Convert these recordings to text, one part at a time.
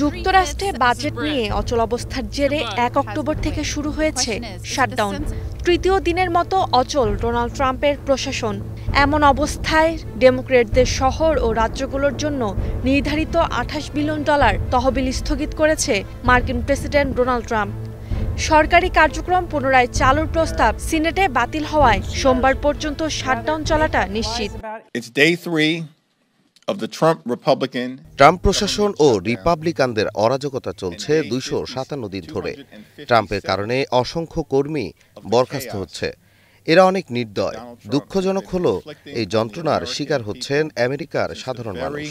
যুক্তরাষ্ট্রে বাজেট নিয়ে অচলাবস্থার জেরে ১ অক্টোবর থেকে শুরু হয়েছে শাটডাউন। তৃতীয় দিনের মতো অচল ডোনাল্ড ট্রাম্পের প্রশাসন। এমন অবস্থায় ডেমোক্র্যাটদের শহর ও রাজ্যগুলোর জন্য নির্ধারিত $২৮ বিলিয়ন তহবিল স্থগিত করেছে মার্কিন প্রেসিডেন্ট ডোনাল্ড ট্রাম্প। সরকারি কার্যক্রম পুনরায় চালুর প্রস্তাব সিনেটে বাতিল হওয়ায় সোমবার পর্যন্ত শাটডাউন চলাটা নিশ্চিত। ট্রাম্প প্রশাসন ও রিপাবলিকানদের অরাজকতা চলছে ২৫৭ দিন ধরে। ট্রাম্পের কারণে অসংখ্য কর্মী বরখাস্ত হচ্ছে। এরা অনেক নির্দয়। দুঃখজনক হলো এই যন্ত্রণার শিকার হচ্ছেন আমেরিকার সাধারণ মানুষ।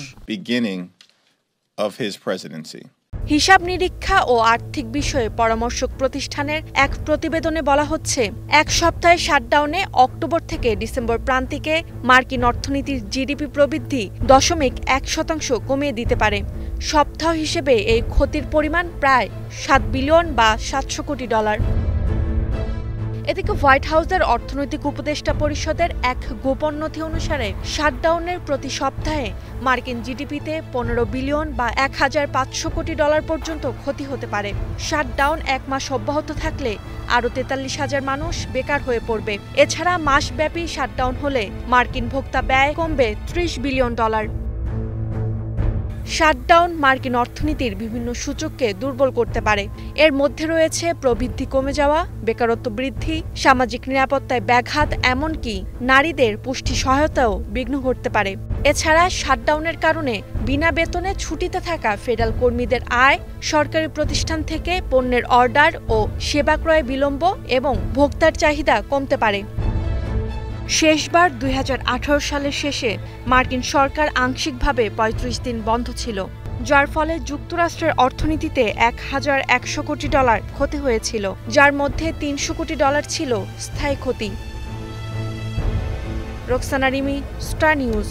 হিসাব নিরীক্ষা ও আর্থিক বিষয়ে পরামর্শক প্রতিষ্ঠানের এক প্রতিবেদনে বলা হচ্ছে, এক সপ্তাহের শাটডাউনে অক্টোবর থেকে ডিসেম্বর প্রান্তিকে মার্কিন অর্থনীতির জিডিপি প্রবৃদ্ধি 0.1% কমিয়ে দিতে পারে। সপ্তাহ হিসেবে এই ক্ষতির পরিমাণ প্রায় $7 বিলিয়ন বা $700 কোটি। এদিকে হোয়াইট হাউসের অর্থনৈতিক উপদেষ্টা পরিষদের এক গোপন নথি অনুসারে শাটডাউনের প্রতি সপ্তাহে মার্কিন জিডিপিতে $15 বিলিয়ন বা $1,500 কোটি পর্যন্ত ক্ষতি হতে পারে। শাটডাউন 1 মাস অব্যাহত থাকলে আরও 43,000 মানুষ বেকার হয়ে পড়বে। এছাড়া মাসব্যাপী শাটডাউন হলে মার্কিন ভোক্তা ব্যয় কমবে $30 বিলিয়ন। শাটডাউন মার্কিন অর্থনীতির বিভিন্ন সূচককে দুর্বল করতে পারে। এর মধ্যে রয়েছে প্রবৃদ্ধি কমে যাওয়া, বেকারত্ব বৃদ্ধি, সামাজিক নিরাপত্তায় ব্যাঘাত, এমনকি নারীদের পুষ্টি সহায়তাও বিঘ্ন ঘটতে পারে। এছাড়া শাটডাউনের কারণে বিনা বেতনে ছুটিতে থাকা ফেডারেল কর্মীদের আয়, সরকারি প্রতিষ্ঠান থেকে পণ্যের অর্ডার ও সেবা ক্রয়ে বিলম্ব এবং ভোক্তার চাহিদা কমতে পারে। শেষবার ২০১৮ সালের শেষে মার্কিন সরকার আংশিকভাবে ৩৫ দিন বন্ধ ছিল, যার ফলে যুক্তরাষ্ট্রের অর্থনীতিতে $1,100 কোটি ক্ষতি হয়েছিল, যার মধ্যে $300 কোটি ছিল স্থায়ী ক্ষতি। Roksana Rimi, star news.